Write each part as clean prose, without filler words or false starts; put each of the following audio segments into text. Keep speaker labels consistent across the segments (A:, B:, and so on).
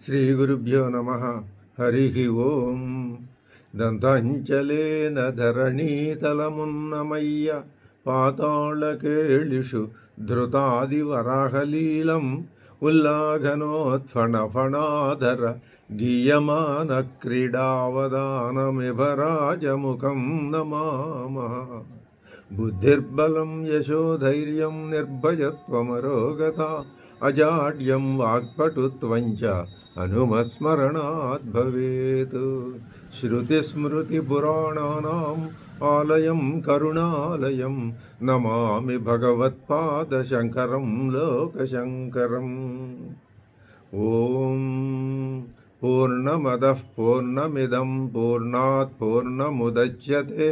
A: శ్రీగురుభ్యో నమ. హరి ఓం. దంతాంచలేన ధరణీతలమున్నమయ్య పాతాళకేళిషు ధృతాదివరాహలీలం ఉల్లాఘనోత్ఫణఫణాధర గీయమాన క్రీడావదానమిభరాజముఖం నమామః. బుద్ధిర్బలం యశోధైర్యం నిర్భయత్వమరోగత అజాడ్యం వాక్పటుత్వంచ హనుమస్మరణాత్ భవేత్. శ్రుతిస్మృతిపురాణానాం ఆలయం కరుణాలయం నమామి భగవత్పాదశంకరం లోకశంకరం. ఓం పూర్ణమదః పూర్ణమిదం పూర్ణాత్ పూర్ణముదచ్యతే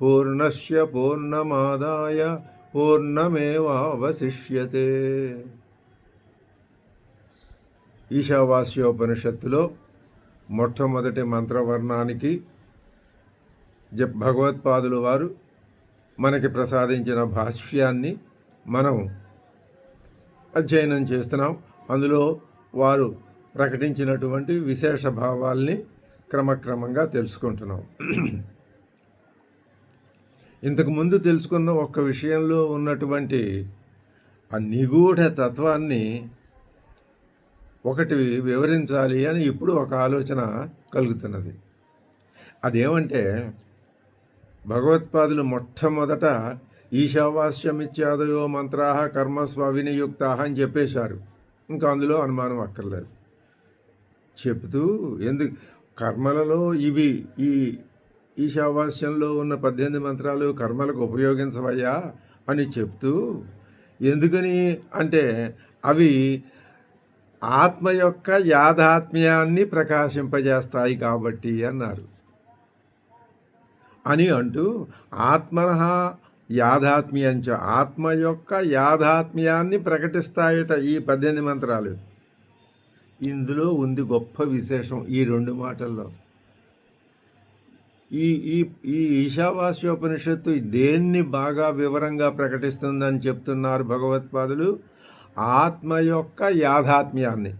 A: పూర్ణస్య పూర్ణమాదాయ పూర్ణమేవావశిష్యతే. ఈశావాస్యోపనిషత్తులో మొట్టమొదటి మంత్రవర్ణానికి భగవత్పాదులు వారు మనకి ప్రసాదించిన భాష్యాన్ని మనం అధ్యయనం చేస్తున్నాం. అందులో వారు ప్రకటించినటువంటి విశేష భావాల్ని క్రమక్రమంగా తెలుసుకుంటున్నాం. ఇంతకుముందు తెలుసుకున్న ఒక్క విషయంలో ఉన్నటువంటి ఆ నిగూఢ తత్వాన్ని ఒకటి వివరించాలి అని ఇప్పుడు ఒక ఆలోచన కలుగుతున్నది. అదేమంటే, భగవత్పాదులు మొట్టమొదట ఈశావాస్యమిత్యాదయో మంత్రాహ కర్మస్వ వినియుక్తాహ అని చెప్పేశారు. ఇంకా అందులో అనుమానం అక్కర్లేదు. చెప్తూ ఎందుకు కర్మలలో ఇవి ఈ ఈశావాస్యంలో ఉన్న 18 మంత్రాలు కర్మలకు ఉపయోగించవయ్యా అని చెప్తూ, ఎందుకని అంటే అవి ఆత్మ యొక్క యాథాత్మ్యాన్ని ప్రకాశింపజేస్తాయి కాబట్టి అన్నారు. అని అంటూ ఆత్మనః యాథాత్మ్యంచ, ఆత్మ యొక్క యాథాత్మ్యాన్ని ప్రకటిస్తాయట ఈ 18 మంత్రాలు. ఇందులో ఉంది గొప్ప విశేషం ఈ 2 మాటల్లో. ఈ ఈ ఈ ఈశావాస్యోపనిషత్తు దేన్ని బాగా వివరంగా ప్రకటిస్తుందని చెప్తున్నారు భగవత్పాదులు? ఆత్మ యొక్క యాథాత్మ్యాన్ని.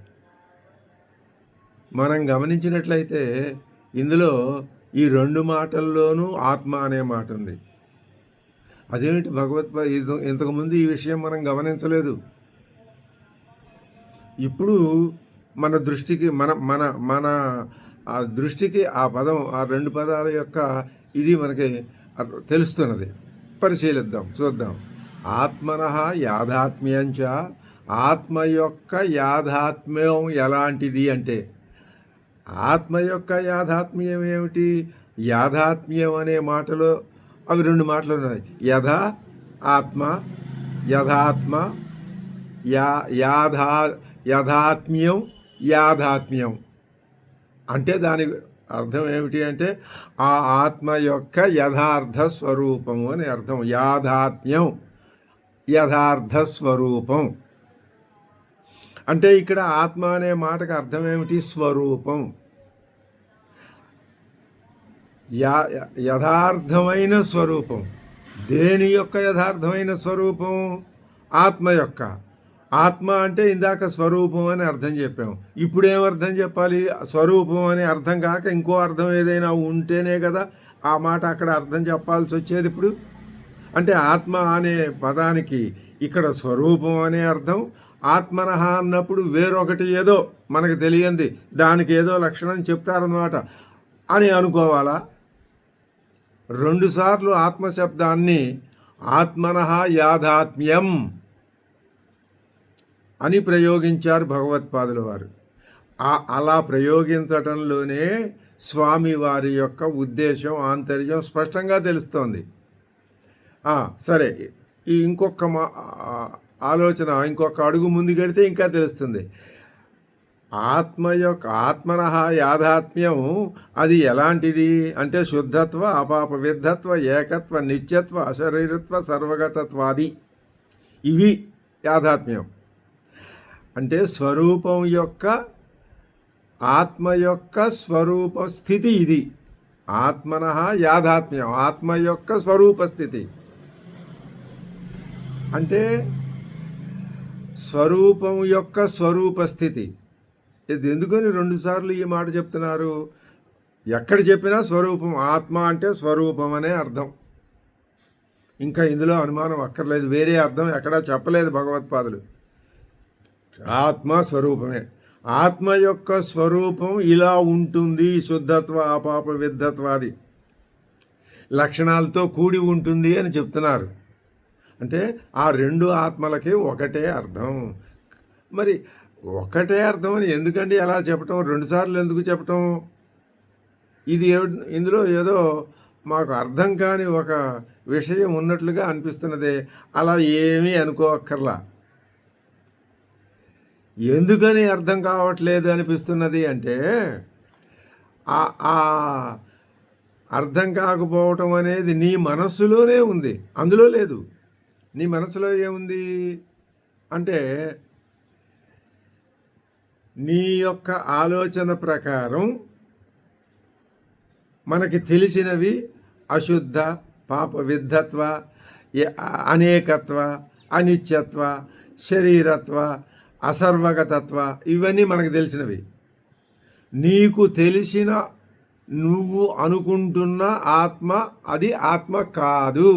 A: మనం గమనించినట్లయితే ఇందులో ఈ 2 మాటల్లోనూ ఆత్మ అనే మాట ఉంది. అదేమిటి ఇంతకుముందు ఈ విషయం మనం గమనించలేదు. ఇప్పుడు మన దృష్టికి మన మన మన ఆ దృష్టికి ఆ పదం, ఆ 2 పదాల యొక్క ఇది మనకి తెలుస్తున్నది. పరిశీలిద్దాం, చూద్దాం. ఆత్మనః యాథాత్మ్యంచ, ఆత్మ యొక్క యాథాత్మ్యం ఎలాంటిది అంటే, ఆత్మ యొక్క యాథాత్మ్యం ఏమిటి? యాథాత్మ్యం అనే మాటలో అవి 2 మాటలు ఉన్నాయి. ఆత్మ, యథాత్మ, యథాత్మ్యం, యాథాత్మ్యం. అంటే దాని అర్థం ఏమిటి అంటే ఆ ఆత్మ యొక్క యథార్థ స్వరూపము అని అర్థం. యాథాత్మ్యం, యథార్థ స్వరూపం. అంటే ఇక్కడ ఆత్మ అనే మాటకు అర్థం ఏమిటి? స్వరూపం. యథార్థమైన స్వరూపం. దేని యొక్క యథార్థమైన స్వరూపం? ఆత్మ యొక్క. ఆత్మ అంటే ఇందాక స్వరూపం అని అర్థం చెప్పాం. ఇప్పుడు ఏమర్థం చెప్పాలి? స్వరూపం అనే అర్థం కాక ఇంకో అర్థం ఏదైనా ఉంటేనే కదా ఆ మాట అక్కడ అర్థం చెప్పాల్సి వచ్చేది. ఇప్పుడు అంటే ఆత్మ అనే పదానికి ఇక్కడ స్వరూపం అనే అర్థం. ఆత్మనః అన్నప్పుడు వేరొకటి ఏదో మనకు తెలియంది, దానికి ఏదో లక్షణం చెప్తారన్నమాట అని అనుకోవాలా? 2 సార్లు ఆత్మశబ్దాన్ని ఆత్మనః యాథాత్మ్యం అని ప్రయోగించారు భగవత్పాదుల వారు. అలా ప్రయోగించటంలోనే స్వామివారి యొక్క ఉద్దేశం, ఆంతర్యం స్పష్టంగా తెలుస్తోంది. సరే, ఈ ఇంకొక ఆలోచన ఇంకొక అడుగు ముందుకెడితే ఇంకా తెలుస్తుంది. ఆత్మనః యాథాత్మ్యం అది ఎలాంటిది అంటే శుద్ధత్వ, అపాప విద్ధత్వ, ఏకత్వ, నిత్యత్వ, అశరీరత్వ, సర్వగతత్వాది. ఇవి యాథాత్మ్యం అంటే స్వరూపం యొక్క, ఆత్మ యొక్క స్వరూప స్థితి ఇది. ఆత్మనః యాథాత్మ్యం, ఆత్మ యొక్క స్వరూప స్థితి. అంటే స్వరూపం యొక్క స్వరూప స్థితి. ఇది ఎందుకని రెండుసార్లు ఈ మాట చెప్తున్నారు? ఎక్కడ చెప్పినా స్వరూపం, ఆత్మ అంటే స్వరూపం అనే అర్థం. ఇంకా ఇందులో అనుమానం అక్కర్లేదు, వేరే అర్థం ఎక్కడా చెప్పలేదు భగవత్పాదులు. ఆత్మ స్వరూపమే. ఆత్మ యొక్క స్వరూపం ఇలా ఉంటుంది, శుద్ధత్వ అపాప విద్ధత్వాది లక్షణాలతో కూడి ఉంటుంది అని చెప్తున్నారు. అంటే ఆ రెండు ఆత్మలకి ఒకటే అర్థం. మరి ఒకటే అర్థం అని ఎందుకండి అలా చెప్పటం, రెండుసార్లు ఎందుకు చెప్పటం? ఇది ఇందులో ఏదో మాకు అర్థం కాని ఒక విషయం ఉన్నట్లుగా అనిపిస్తున్నదే. అలా ఏమీ అనుకోక్కర్లా. ఎందుకని అర్థం కావట్లేదు అనిపిస్తున్నది అంటే, ఆ అర్థం కాకపోవటం అనేది నీ మనస్సులోనే ఉంది, అందులో లేదు. నీ మనసులో ఏముంది అంటే, నీ యొక్క ఆలోచన ప్రకారం మనకి తెలిసినవి అశుద్ధ, పాప విద్ధత్వ, అనేకత్వ, అనిత్యత్వ, శరీరత్వ, అసర్వగతత్వ, ఇవన్నీ మనకు తెలిసినవి. నీకు తెలిసిన నువ్వు అనుకుంటున్న ఆత్మ అది ఆత్మ కాదు.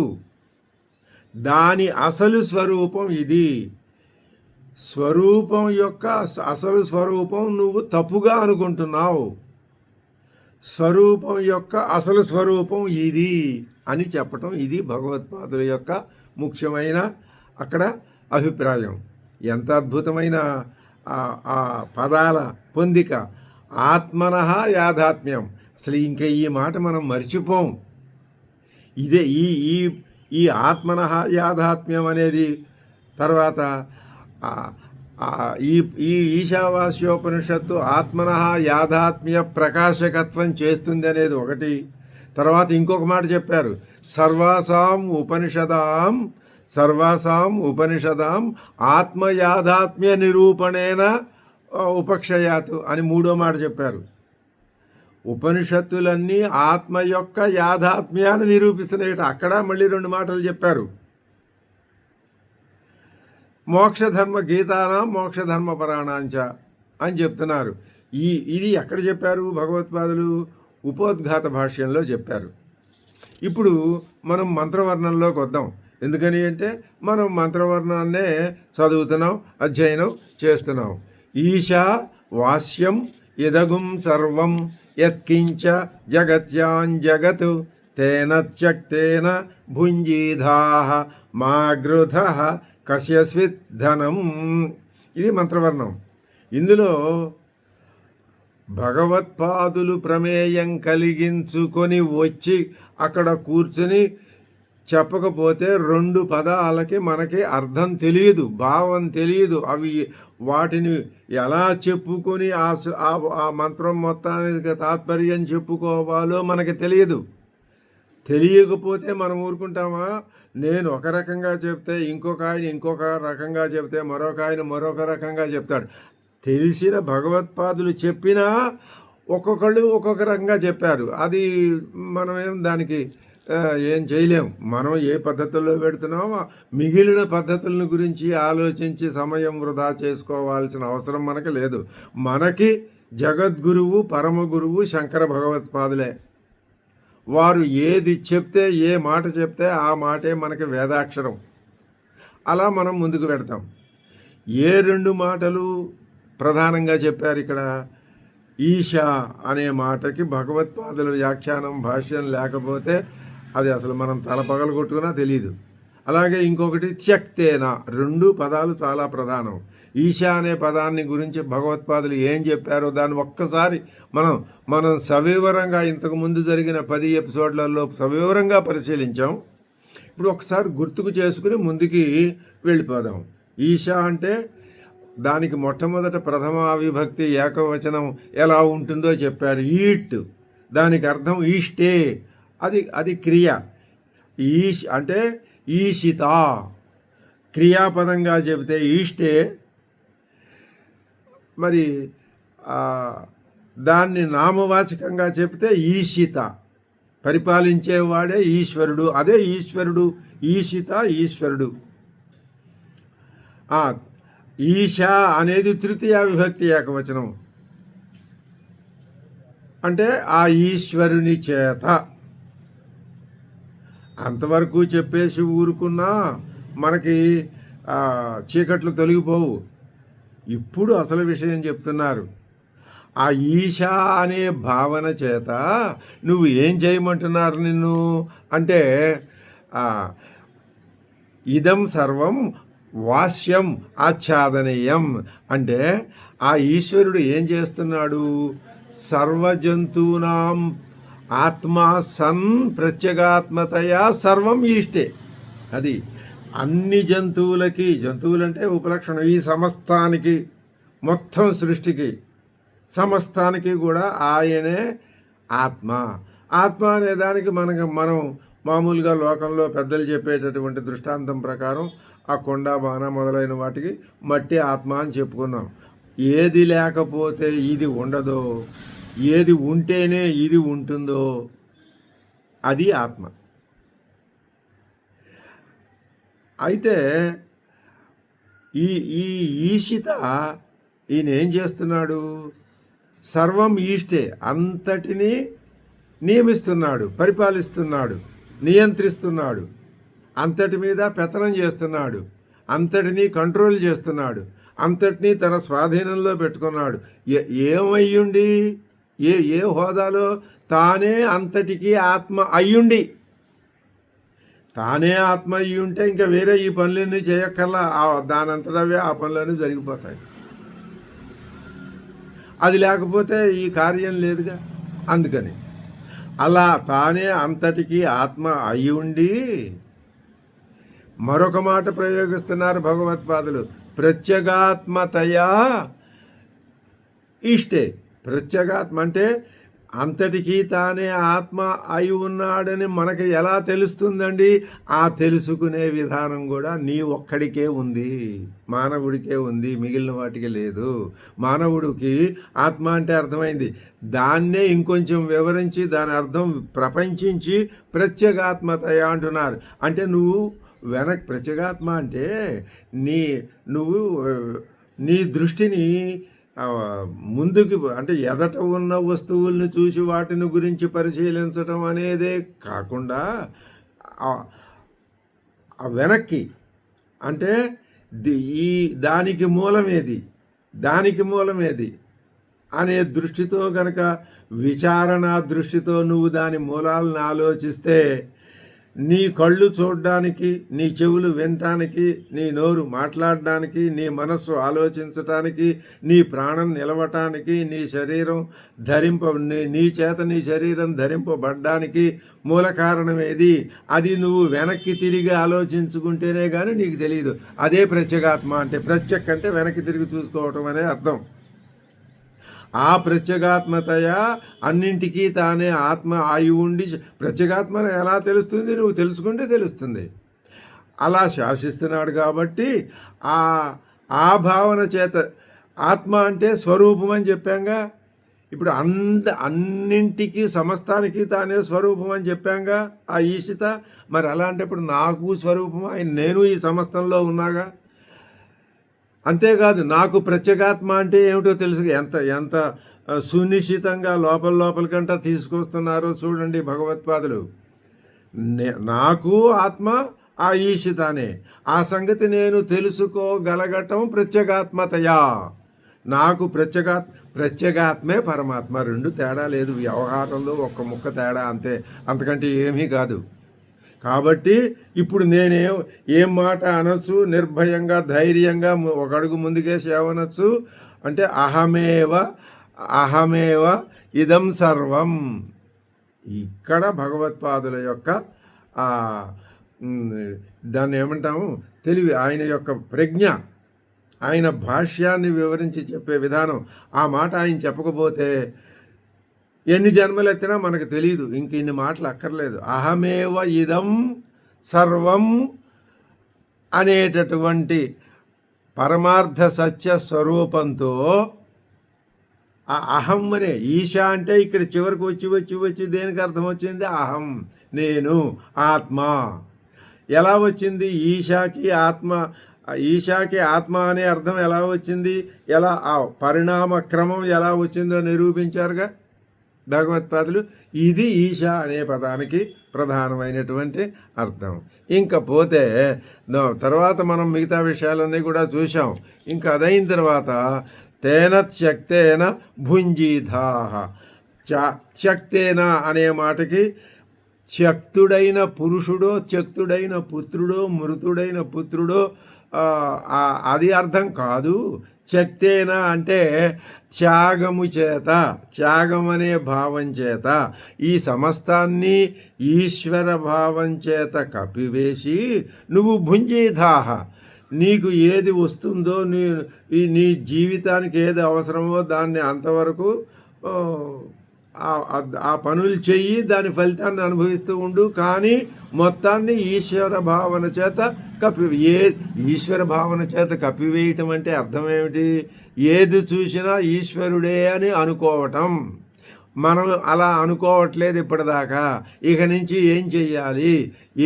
A: దాని అసలు స్వరూపం ఇది. స్వరూపం యొక్క అసలు స్వరూపం నువ్వు తప్పుగా అనుకుంటున్నావు. స్వరూపం యొక్క అసలు స్వరూపం ఇది అని చెప్పటం, ఇది భగవత్పాదుల యొక్క ముఖ్యమైన అక్కడ అభిప్రాయం. ఎంత అద్భుతమైన ఆ పదాల పొందిక. ఆత్మనః యాథాత్మ్యం. అసలు ఇంకా ఈ మాట మనం మర్చిపోం. ఇదే ఈ ఈ ఈ ఆత్మనః యాథాత్మ్యం అనేది తర్వాత ఈ ఈశావాస్యోపనిషత్తు ఆత్మనః యాథాత్మ్య ప్రకాశకత్వం చేస్తుంది అనేది ఒకటి. తర్వాత ఇంకొక మాట చెప్పారు, సర్వాసాం ఉపనిషదాం ఆత్మయాథాత్మ్య నిరూపణేన ఉపక్షయాతు అని మూడో మాట చెప్పారు. ఉపనిషత్తులన్నీ ఆత్మ యొక్క యాథాత్మ్యాన్ని నిరూపిస్తున్నాయి. అక్కడ మళ్ళీ రెండు మాటలు చెప్పారు. మోక్షధర్మ గీతానాం మోక్షధర్మ పరాణాంచ అని చెప్తున్నారు. ఇది ఎక్కడ చెప్పారు భగవత్పాదులు? ఉపోద్ఘాత భాష్యంలో చెప్పారు. ఇప్పుడు మనం మంత్రవర్ణంలోకి వద్దాం. ఎందుకని అంటే మనం మంత్రవర్ణాన్నే చదువుతున్నాం, అధ్యయనం చేస్తున్నాం. ఈశా వాస్యం ఇదగుం సర్వం యత్కించ జగత్యాం తేన త్యక్తేన భుంజీధాః మాగృధః కశ్యస్విత్ ధనం. ఇది మంత్రవర్ణం. ఇందులో భగవత్పాదులు ప్రమేయం కలిగించుకొని వచ్చి అక్కడ కూర్చుని చెప్పకపోతే రెండు పదాలకి మనకి అర్థం తెలియదు, భావం తెలియదు. అవి వాటిని ఎలా చెప్పుకొని ఆ మంత్రం మొత్తానికి తాత్పర్యం చెప్పుకోవాలో మనకి తెలియదు. తెలియకపోతే మనం ఊరుకుంటామా? నేను ఒక రకంగా చెప్తే ఇంకొక రకంగా చెప్తే మరొక రకంగా చెప్తాడు. తెలిసిన భగవత్పాదులు చెప్పినా ఒక్కొక్కళ్ళు ఒక్కొక్క రకంగా చెప్పారు. అది మనమేం దానికి ఏం చేయలేం. మనం ఏ పద్ధతుల్లో పెడుతున్నామో మిగిలిన పద్ధతులను గురించి ఆలోచించి సమయం వృధా చేసుకోవాల్సిన అవసరం మనకి లేదు. మనకి జగద్గురువు పరమ గురువు శంకర భగవత్పాదులే. వారు ఏది చెప్తే, ఏ మాట చెప్తే ఆ మాటే మనకి వేదాక్షరం. అలా మనం ముందుకు పెడతాం. ఏ రెండు మాటలు ప్రధానంగా చెప్పారు ఇక్కడ? ఈశా అనే మాటకి భగవత్పాదుల వ్యాఖ్యానం భాష్యం లేకపోతే అది అసలు మనం తల పగలగొట్టుకున్నా తెలియదు. అలాగే ఇంకొకటి త్యక్తేన. రెండు పదాలు చాలా ప్రధానం. ఈశా అనే పదాన్ని గురించి భగవత్పాదులు ఏం చెప్పారో దాన్ని ఒక్కసారి మనం సవివరంగా ఇంతకుముందు జరిగిన 10 ఎపిసోడ్లలో సవివరంగా పరిశీలించాం. ఇప్పుడు ఒకసారి గుర్తుకు చేసుకుని ముందుకి వెళ్ళిపోదాం. ఈశా అంటే దానికి మొట్టమొదట ప్రథమ విభక్తి ఏకవచనం ఎలా ఉంటుందో చెప్పారు. ఈట్, దానికి అర్థం ఈష్టే, అది క్రియ. ఈష్ అంటే ఈషిత, క్రియాపదంగా చెబితే ఈష్టే. మరి దాన్ని నామవాచకంగా చెబితే ఈషిత, పరిపాలించేవాడే ఈశ్వరుడు. అదే ఈశ్వరుడు, ఈషిత ఈశ్వరుడు. ఈశా అనేది తృతీయ విభక్తి ఏకవచనం. అంటే ఆ ఈశ్వరుని చేత. అంతవరకు చెప్పేసి ఊరుకున్నా మనకి చీకట్లు తొలగిపోవు. ఇప్పుడు అసలు విషయం చెప్తున్నారు. ఆ ఈశా అనే భావన చేత నువ్వు ఏం చేయమంటున్నారు నిన్ను అంటే, ఇదం సర్వం వాస్యం ఆచ్ఛాదనీయం అంటే ఆ ఈశ్వరుడు ఏం చేస్తున్నాడు? సర్వజంతువునాం ఆత్మా సన్ ప్రత్యేగాత్మతయా సర్వం ఈష్టే. అది అన్ని జంతువులకి, జంతువులంటే ఉపలక్షణం, ఈ సమస్తానికి, మొత్తం సృష్టికి సమస్తానికి కూడా ఆయనే ఆత్మ. ఆత్మ అనే దానికి మనం మామూలుగా లోకంలో పెద్దలు చెప్పేటటువంటి దృష్టాంతం ప్రకారం ఆ కొండ బాణ మొదలైన వాటికి మట్టి ఆత్మ అని చెప్పుకున్నాం. ఏది లేకపోతే ఇది ఉండదో, ఏది ఉంటేనే ఇది ఉంటుందో అది ఆత్మ. అయితే ఈ ఈ ఈశిత ఈయన ఏం చేస్తున్నాడు? సర్వం ఈష్టే, అంతటినీ నియమిస్తున్నాడు, పరిపాలిస్తున్నాడు, నియంత్రిస్తున్నాడు, అంతటి మీద పెత్తనం చేస్తున్నాడు, అంతటినీ కంట్రోల్ చేస్తున్నాడు, అంతటినీ తన స్వాధీనంలో పెట్టుకున్నాడు. ఏమయ్యుండి, ఏ హోదాలో? తానే అంతటికీ ఆత్మ అయ్యుండి. తానే ఆత్మ అయ్యుంటే ఇంకా వేరే ఈ పనులన్నీ చేయక్కర్లా, దానంతటవే ఆ పనులన్నీ జరిగిపోతాయి. అది లేకపోతే ఈ కార్యం లేదుగా. అందుకని అలా తానే అంతటికీ ఆత్మ అయి ఉండి, మరొక మాట ప్రయోగిస్తున్నారు భగవత్పాదులు, ప్రత్యేగాత్మతయా ఇష్టే. ప్రత్యేగాత్మ అంటే అంతటికీ తానే ఆత్మ అయి ఉన్నాడని మనకి ఎలా తెలుస్తుందండి? ఆ తెలుసుకునే విధానం కూడా నీ ఒక్కడికే ఉంది, మానవుడికే ఉంది, మిగిలిన వాటికి లేదు. మానవుడికి ఆత్మ అంటే అర్థమైంది, దాన్నే ఇంకొంచెం వివరించి దాని అర్థం ప్రపంచించి ప్రత్యేగాత్మతయ అంటున్నారు. అంటే నువ్వు ప్రత్యేగాత్మ అంటే నువ్వు నీ దృష్టిని ముందుకు అంటే ఎదట ఉన్న వస్తువులను చూసి వాటిని గురించి పరిశీలించటం అనేదే కాకుండా వెనక్కి అంటే దానికి మూలమేది అనే దృష్టితో గనక, విచారణ దృష్టితో నువ్వు దాని మూలాలను ఆలోచిస్తే, నీ కళ్ళు చూడడానికి, నీ చెవులు వినటానికి, నీ నోరు మాట్లాడడానికి, నీ మనస్సు ఆలోచించటానికి, నీ ప్రాణం నిలవటానికి, నీ శరీరం ధరింపబడ్డానికి మూల కారణమేది? అది నువ్వు వెనక్కి తిరిగి ఆలోచించుకుంటేనే కానీ నీకు తెలియదు. అదే ప్రత్యేగాత్మ అంటే. ప్రత్యేక్ అంటే వెనక్కి తిరిగి చూసుకోవటం అనే అర్థం. ఆ ప్రత్యేగాత్మతయ అన్నింటికీ తానే ఆత్మ అయి ఉండి, ప్రత్యేగాత్మను ఎలా తెలుస్తుంది? నువ్వు తెలుసుకుంటే తెలుస్తుంది. అలా శాసిస్తున్నాడు కాబట్టి ఆ భావన చేత ఆత్మ అంటే స్వరూపం అని చెప్పాంగా. ఇప్పుడు అన్నింటికి సమస్తానికి తానే స్వరూపం అని చెప్పాంగా ఆ ఈశిత. మరి అలాంటప్పుడు నాకు స్వరూపం నేను ఈ సమస్తంలో ఉన్నాగా. అంతేకాదు, నాకు ప్రత్యేగాత్మ అంటే ఏమిటో తెలుసు. ఎంత సునిశ్చితంగా లోపలికంటా తీసుకొస్తున్నారో చూడండి భగవత్పాదులు. నాకు ఆత్మ ఆ ఈశితానే, ఆ సంగతి నేను తెలుసుకోగలగటం ప్రత్యేగాత్మతయా. నాకు ప్రత్యేగాత్మే పరమాత్మ, రెండు తేడా లేదు. వ్యవహారంలో ఒక్క ముక్క తేడా అంతే, అంతకంటే ఏమీ కాదు. కాబట్టి ఇప్పుడు ఏం మాట అనొచ్చు? నిర్భయంగా, ధైర్యంగా ఒక అడుగు ముందుకేసి ఏమనొచ్చు అంటే, అహమేవ ఇదం సర్వం. ఇక్కడ భగవత్పాదుల యొక్క దాన్ని ఏమంటాము, తెలివి, ఆయన యొక్క ప్రజ్ఞ, ఆయన భాష్యాన్ని వివరించి చెప్పే విధానం. ఆ మాట ఆయన చెప్పకపోతే ఎన్ని జన్మలు ఎత్తినా మనకు తెలియదు. ఇంక ఇన్ని మాటలు అక్కర్లేదు. అహమేవ ఇదం సర్వం అనేటటువంటి పరమార్థ సత్య స్వరూపంతో ఆ అహం అనే ఈశా అంటే ఇక్కడ చివరికి వచ్చి దేనికి అర్థం వచ్చింది? అహం, నేను, ఆత్మ. ఎలా వచ్చింది? ఈశాకి ఆత్మ అనే అర్థం ఎలా వచ్చింది? ఎలా ఆ పరిణామ క్రమం ఎలా వచ్చిందో నిరూపించారుగా. భగవత్పాదులు. ఇది ఈశ అనే పదానికి ప్రధానమైనటువంటి అర్థం. ఇంకా పోతే తర్వాత మనం మిగతా విషయాలన్నీ కూడా చూసాం. ఇంకా అదైన తర్వాత తేన శక్తేన భుంజీధాహ. శక్తేన అనే మాటకి శక్తుడైన పురుషుడో, శక్తుడైన పుత్రుడో, మృతుడైన పుత్రుడో అది అర్థం కాదు. శక్తేన అంటే త్యాగము చేత, త్యాగం అనే భావం చేత ఈ సమస్తాన్ని ఈశ్వర భావం చేత కప్పివేసి నువ్వు భుంజీధాహ, నీకు ఏది వస్తుందో నీ జీవితానికి ఏది అవసరమో దాన్ని అంతవరకు ఆ పనులు చెయ్యి, దాని ఫలితాన్ని అనుభవిస్తూ ఉండు. కానీ మొత్తాన్ని ఈశ్వర భావన చేత ఈశ్వర భావన చేత కప్పివేయటం అంటే అర్థం ఏమిటి? ఏది చూసినా ఈశ్వరుడే అని అనుకోవటం. మనం అలా అనుకోవట్లేదు ఇప్పటిదాకా. ఇక నుంచి ఏం చెయ్యాలి?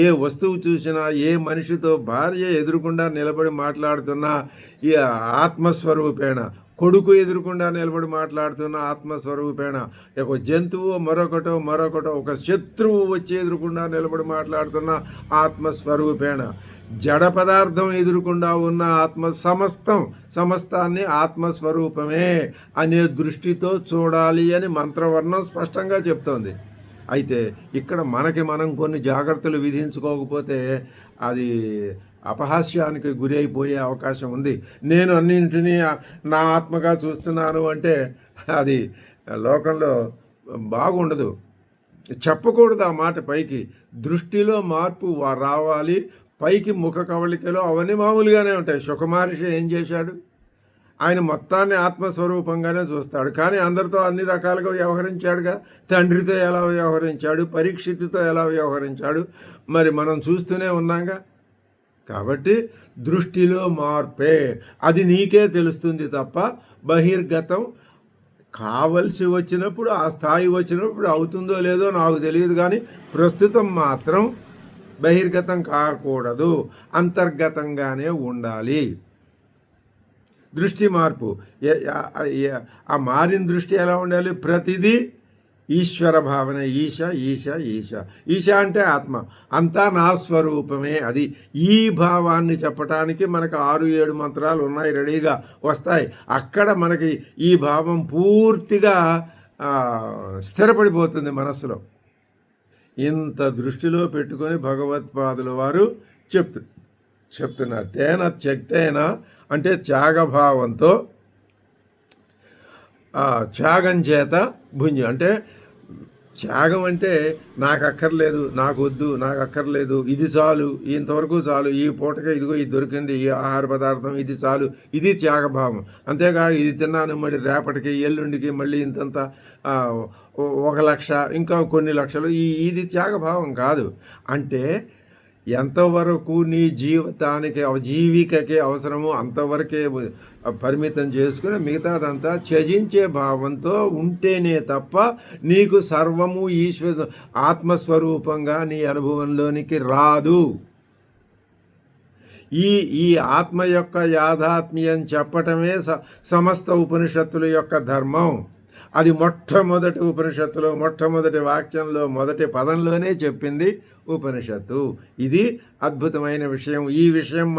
A: ఏ వస్తువు చూసినా, ఏ మనిషితో భార్య ఎదురుకుండా నిలబడి మాట్లాడుతున్నా ఈ ఆత్మస్వరూపేణ, కొడుకు ఎదురుకుండా నిలబడి మాట్లాడుతున్న ఆత్మస్వరూపేణ, ఒక జంతువు మరొకటో, ఒక శత్రువు వచ్చి ఎదురుకుండా నిలబడి మాట్లాడుతున్న ఆత్మస్వరూపేణ, జడ పదార్థం ఎదురుకుండా ఉన్న సమస్తాన్ని ఆత్మస్వరూపమే అనే దృష్టితో చూడాలి అని మంత్రవర్ణం స్పష్టంగా చెప్తోంది. అయితే ఇక్కడ మనం కొన్ని జాగ్రత్తలు విధించుకోకపోతే అది అపహాస్యానికి గురి అయిపోయే అవకాశం ఉంది. నేను అన్నింటినీ నా ఆత్మగా చూస్తున్నాను అంటే అది లోకంలో బాగుండదు. చెప్పకూడదు ఆ మాట పైకి. దృష్టిలో మార్పు రావాలి. పైకి ముఖ కవళికలో అవన్నీ మామూలుగానే ఉంటాయి. శుకమహర్షి ఏం చేశాడు? ఆయన మొత్తాన్ని ఆత్మస్వరూపంగానే చూస్తాడు. కానీ అందరితో అన్ని రకాలుగా వ్యవహరించాడుగా. తండ్రితో ఎలా వ్యవహరించాడు, పరీక్షితుతో ఎలా వ్యవహరించాడు, మరి మనం చూస్తూనే ఉన్నాగా. కాబట్టి దృష్టిలో మార్పే, అది నీకే తెలుస్తుంది తప్ప బహిర్గతం కావలసి వచ్చినప్పుడు, ఆ స్థాయి వచ్చినప్పుడు అవుతుందో లేదో నాకు తెలియదు. కానీ ప్రస్తుతం మాత్రం బహిర్గతం కాకూడదు, అంతర్గతంగానే ఉండాలి. దృష్టి మార్పు, ఆ మారిన దృష్టి ఎలా ఉండాలి? ప్రతిదీ ఈశ్వర భావన. ఈశ ఈశ ఈశ. ఈశ అంటే ఆత్మ, అంతా నా స్వరూపమే. అది ఈ భావాన్ని చెప్పటానికి మనకు 6-7 మంత్రాలు ఉన్నాయి, రెడీగా వస్తాయి. అక్కడ మనకి ఈ భావం పూర్తిగా స్థిరపడిపోతుంది మనస్సులో. ఇంత దృష్టిలో పెట్టుకొని భగవత్పాదుల వారు చెప్తున్నారు. తేన త్యక్తేన అంటే త్యాగభావంతో, త్యాగం చేత భుంజి అంటే త్యాగం అంటే నాకు అక్కర్లేదు, నాకు వద్దు, నాకు అక్కర్లేదు, ఇది చాలు, ఇంతవరకు చాలు, ఈ పూటకే ఇదిగో ఇది దొరికింది, ఈ ఆహార పదార్థం ఇది చాలు, ఇది త్యాగభావం. అంతేకాదు ఇది తిన్నాను మళ్ళీ రేపటికి ఎల్లుండికి మళ్ళీ ఇంతంత 1,00,000 ఇంకా కొన్ని లక్షలు, ఇది త్యాగభావం కాదు. అంటే ఎంతవరకు నీ జీవితానికి జీవికకి అవసరమో అంతవరకే పరిమితం చేసుకుని మిగతాదంతా త్యజించే భావంతో ఉంటేనే తప్ప నీకు సర్వము ఈశ్వర ఆత్మస్వరూపంగా నీ అనుభవంలోనికి రాదు. ఈ ఆత్మ యొక్క యాథాత్మ్యం చెప్పటమే సమస్త ఉపనిషత్తుల యొక్క ధర్మం. అది మొట్టమొదటి ఉపనిషత్తులో, మొట్టమొదటి వాక్యంలో, మొదటి పదంలోనే చెప్పింది ఉపనిషత్తు. ఇది అద్భుతమైన విషయం. ఈ విషయం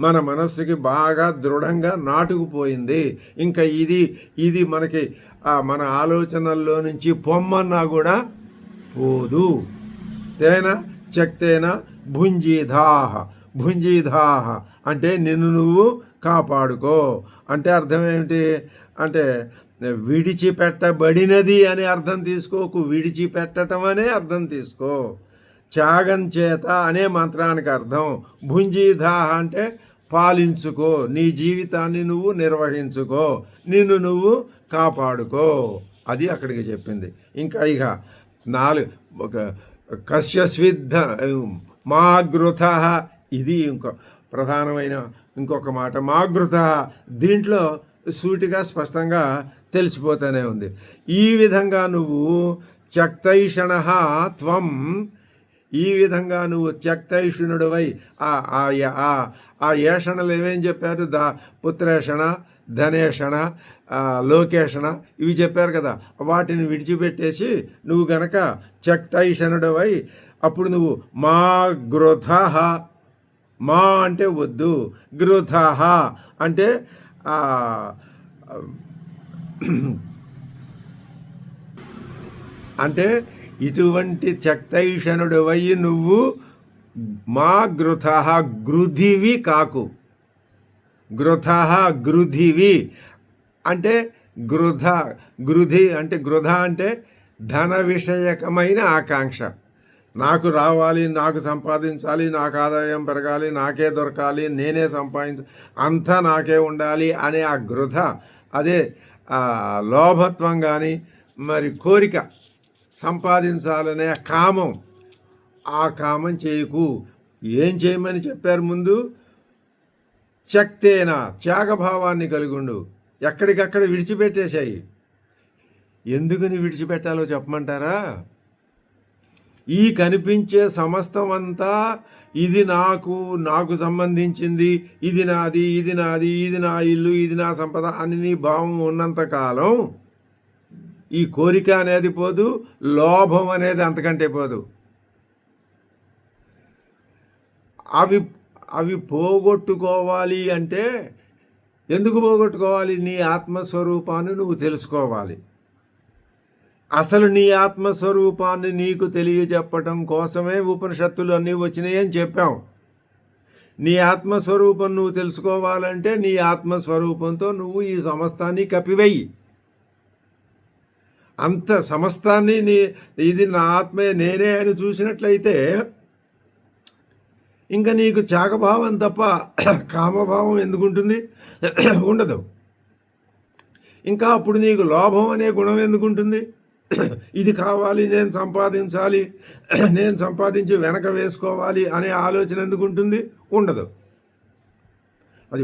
A: మన మనస్సుకి బాగా దృఢంగా నాటుకుపోయింది. ఇంకా ఇది మనకి మన ఆలోచనల్లో నుంచి పొమ్మన్నా కూడా పోదు. తేన త్యక్తేన భుంజీధాహ. భుంజీధాహ అంటే నిన్ను నువ్వు కాపాడుకో. అంటే అర్థం ఏమిటి? అంటే విడిచిపెట్టబడినది అని అర్థం తీసుకోకు, విడిచిపెట్టడం అనే అర్థం తీసుకో. త్యాగం చేత అనే మంత్రానికి అర్థం భుంజీధాహ అంటే పాలించుకో, నీ జీవితాన్ని నువ్వు నిర్వహించుకో, నిన్ను నువ్వు కాపాడుకో. అది అక్కడికి చెప్పింది. ఇంకా 4 కశ్యస్విద్ధ మాగృత. ఇది ప్రధానమైన ఇంకొక మాట. మాగృత దీంట్లో సూటిగా స్పష్టంగా తెలిసిపోతూనే ఉంది. ఈ విధంగా నువ్వు త్యక్తైషణ త్వం, ఈ విధంగా నువ్వు త్యక్తైషునుడివై ఆ ఏషణలు ఏమేం చెప్పారు? పుత్రేషణ, ధనేషణ, లోకేషణ ఇవి చెప్పారు కదా. వాటిని విడిచిపెట్టేసి నువ్వు గనక త్యక్తైషణుడివై అప్పుడు నువ్వు మా గృధ, మా అంటే వద్దు, గృధ అంటే అంటే ఇటువంటి త్యక్తైషణుడివై నువ్వు మా గృధ, గృధివి కాకు. గృధ గృధివి అంటే గృధి అంటే గృధ అంటే ధన విషయకమైన ఆకాంక్ష. నాకు రావాలి, నాకు సంపాదించాలి, నాకు ఆదాయం పెరగాలి, నాకే దొరకాలి, నేనే అంతా నాకే ఉండాలి అనే ఆ గృధ, అదే లోభత్వం కానీ మరి కోరిక సంపాదించాలనే కామం, ఆ కామం చేయకు. ఏం చేయమని చెప్పారు ముందు? శక్తేన, త్యాగభావాన్ని కలిగుండు. ఎక్కడికక్కడ విడిచిపెట్టేశాయి. ఎందుకని విడిచిపెట్టాలో చెప్పమంటారా? ఈ కనిపించే సమస్తం అంతా ఇది నాకు సంబంధించింది, ఇది నాది, ఇది నాది, ఇది నా ఇల్లు, ఇది నా సంపద అని నీ భావం ఉన్నంతకాలం ఈ కోరిక అనేది పోదు, లోభం అనేది అంతకంటే పోదు. అవి పోగొట్టుకోవాలి అంటే ఎందుకు పోగొట్టుకోవాలి? నీ ఆత్మస్వరూపాన్ని నువ్వు తెలుసుకోవాలి. అసలు నీ ఆత్మస్వరూపాన్ని నీకు తెలియజెప్పటం కోసమే ఉపనిషత్తులు అన్నీ వచ్చినాయి అని చెప్పాం. నీ ఆత్మస్వరూపం నువ్వు తెలుసుకోవాలంటే నీ ఆత్మస్వరూపంతో నువ్వు ఈ సమస్తాన్ని కప్పివేయి. అంత సమస్తాన్ని ఇది నా ఆత్మే, నేనే అని చూసినట్లయితే ఇంకా నీకు త్యాగభావం తప్ప కామభావం ఎందుకుంటుంది? ఉండదు. ఇంకా అప్పుడు నీకు లోభం అనే గుణం ఎందుకుంటుంది? ఇది కావాలి, నేను సంపాదించాలి, నేను సంపాదించి వెనక వేసుకోవాలి అనే ఆలోచన ఎందుకుంటుంది? ఉండదు. అది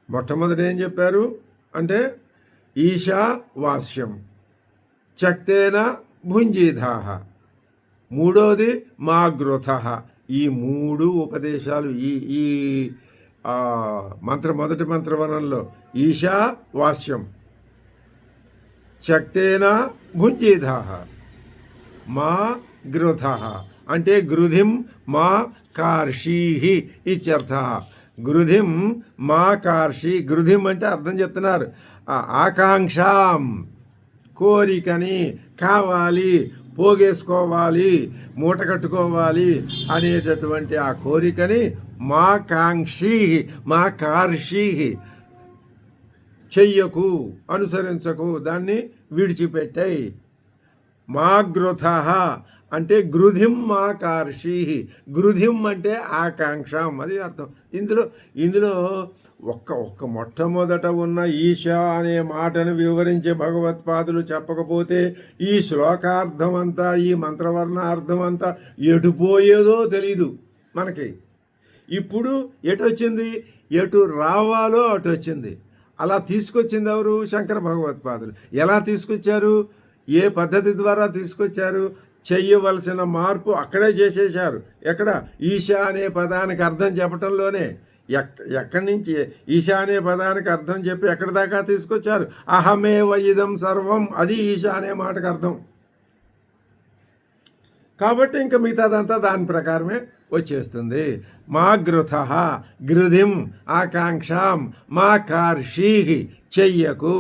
A: మొట్టమొదటి ఏం చెప్పారు అంటే ఈశావాస్యం చక్తేన భుంజీధాహ, మూడోది మా గృథ. ఈ మూడు ఉపదేశాలు ఈ మొదటి మంత్రవనంలో ఈశావాస్యం చక్తేన భుంజీధాహ మా గృథ అంటే గృధిం మా కార్షీహి ఇత్యర్థ. గృధిం మా కార్షి, గృధిం అంటే అర్థం చెప్తున్నారు, ఆకాంక్షాం, కోరికని, కావాలి, పోగేసుకోవాలి, మూట కట్టుకోవాలి అనేటటువంటి ఆ కోరికని మా కాంక్షీ, మా కార్షీ, చెయ్యకు, అనుసరించకు, దాన్ని విడిచిపెట్టాయి. మా గృథ అంటే గృధిం మా కార్షీ, గృధిం అంటే ఆకాంక్షం, అది అర్థం. ఇందులో ఒక్క మొట్టమొదట ఉన్న ఈశా అనే మాటను వివరించే భగవత్పాదులు చెప్పకపోతే ఈ శ్లోకార్థం అంతా, ఈ మంత్రవర్ణార్థం అంతా ఎటుపోయేదో తెలీదు మనకి. ఇప్పుడు ఎటు వచ్చింది? ఎటు రావాలో అటు వచ్చింది. అలా తీసుకొచ్చింది ఎవరు? శంకర భగవత్పాదులు. ఎలా తీసుకొచ్చారు? ఏ పద్ధతి ద్వారా తీసుకొచ్చారు? చెయ్యవలసిన మార్పు అక్కడే చేసేశారు. ఎక్కడ? ఈశా అనే పదానికి అర్థం చెప్పటంలోనే. ఎక్కడి నుంచి ఈశా అనే పదానికి అర్థం చెప్పి ఎక్కడి దాకా తీసుకొచ్చారు? అహమేవ ఇదం సర్వం, అది ఈశా అనే మాటకు అర్థం. కాబట్టి ఇంకా మిగతాదంతా దాని ప్రకారమే వచ్చేస్తుంది. మా గృథ, గృధిం ఆకాంక్షాం, మా కార్షీ, చెయ్యకు.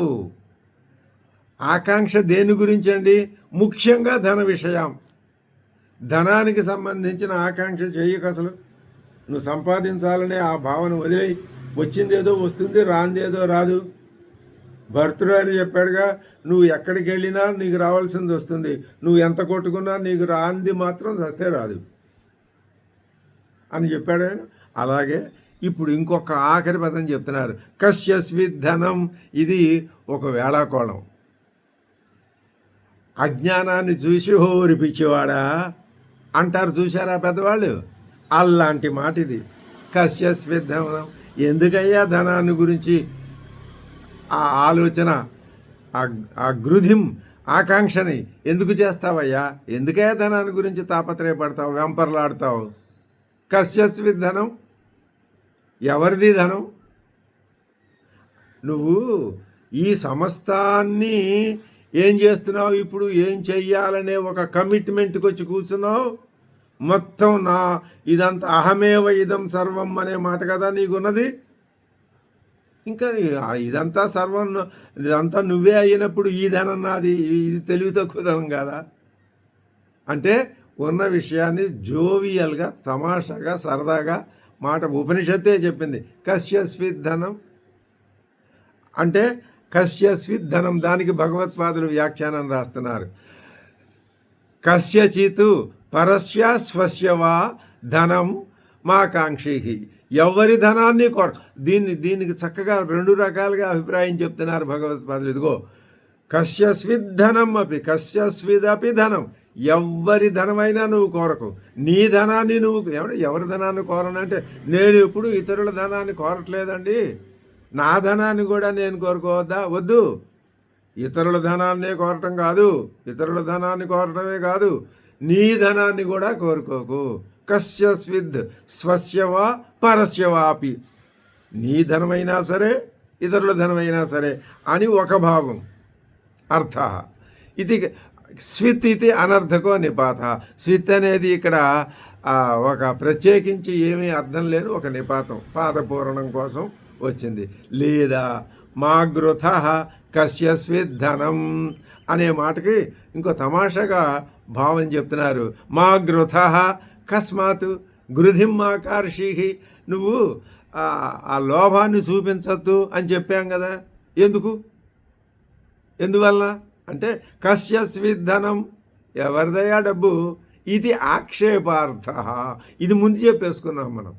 A: ఆకాంక్ష దేని గురించి అండి? ముఖ్యంగా ధన విషయం. ధనానికి సంబంధించిన ఆకాంక్ష చెయ్యకు. అసలు నువ్వు సంపాదించాలనే ఆ భావన వదిలేయి. వచ్చిందేదో వస్తుంది, రాందేదో రాదు. భర్తృహరి చెప్పాడుగా, నువ్వు ఎక్కడికి వెళ్ళినా నీకు రావాల్సింది వస్తుంది, నువ్వు ఎంత కొట్టుకున్నా నీకు రాంది మాత్రం వస్తే రాదు అని చెప్పాడు ఆయన. అలాగే ఇప్పుడు ఇంకొక ఆఖరి పదం చెప్తున్నారు, కస్యస్విద్ధనం. ఇది ఒక వేళాకోళం. అజ్ఞానాన్ని చూసి హోరిపిచ్చేవాడా అంటారు, చూశారా పెద్దవాళ్ళు? అలాంటి మాట ఇది. కస్యస్విద్ధనం. ఎందుకయ్యా ధనాన్ని గురించి ఆ ఆలోచన, ఆ గృధిం ఆకాంక్షని ఎందుకు చేస్తావయ్యా? ఎందుకే ధనాన్ని గురించి తాపత్రయపడతావు, వెంపర్లాడతావు? కస్యస్వి ధనం, ఎవరిది ధనం? నువ్వు ఈ సమస్తాన్ని ఏం చేస్తున్నావు? ఇప్పుడు ఏం చెయ్యాలనే ఒక కమిట్మెంట్కి వచ్చి కూర్చున్నావు. మొత్తం ఇదంతా అహమేవ ఇదం సర్వం అనే మాట కదా నీకున్నది. ఇంకా ఇదంతా సర్వం, ఇదంతా నువ్వే అయినప్పుడు ఈ ధనం నాది, ఇది తెలివి తక్కువ ధనం కాదా? అంటే ఉన్న విషయాన్ని జోవియల్గా, తమాషాగా, సరదాగా మాట ఉపనిషత్తే చెప్పింది. కస్యస్విత్ ధనం అంటే కస్యస్విత్ ధనం. దానికి భగవత్పాదులు వ్యాఖ్యానం రాస్తున్నారు. కస్యచిత్ పరస్య స్వస్య వా ధనం మాకాంక్షి. ఎవరి ధనాన్ని దీనికి చక్కగా 2 రకాలుగా అభిప్రాయం చెప్తున్నారు భగవత్పాదులు. ఇదిగో కస్యస్విద్ ధనం అపి కస్యస్విదపి ధనం. ఎవరి ధనమైనా నువ్వు కోరకు. నీ ధనాన్ని నువ్వు ఎవరి ధనాన్ని కోరనంటే, నేను ఎప్పుడు ఇతరుల ధనాన్ని కోరట్లేదండి, నా ధనాన్ని కూడా నేను కోరుకోవద్దా? వద్దు. ఇతరుల ధనాన్నే కోరటం కాదు, ఇతరుల ధనాన్ని కోరటమే కాదు, నీ ధనాన్ని కూడా కోరుకోకు. కస్యస్విద్ స్వస్యవా పరస్యవాపి. నీ ధనమైనా సరే, ఇతరుల ధనమైనా సరే అని ఒక భావం. అర్థ ఇది స్విత్ ఇది అనర్థకో నిపాత. స్విత్ అనేది ఇక్కడ ఒక ప్రత్యేకించి ఏమీ అర్థం లేదు, ఒక నిపాతం, పాదపూరణం కోసం వచ్చింది. లేదా మాగృథ కస్యస్విద్ ధనం అనే మాటకి ఇంకో తమాషాగా భావం చెప్తున్నారు. మాగృథ కస్మాత్ గృధిం ఆకర్షి. నువ్వు ఆ లోభాన్ని చూపించద్దు అని చెప్పాం కదా. ఎందువల్ల అంటే కస్యస్విద్ ధనం, ఎవరిదయా డబ్బు, ఇది ఆక్షేపార్థ. ఇది ముందు చెప్పేసుకున్నాం మనం.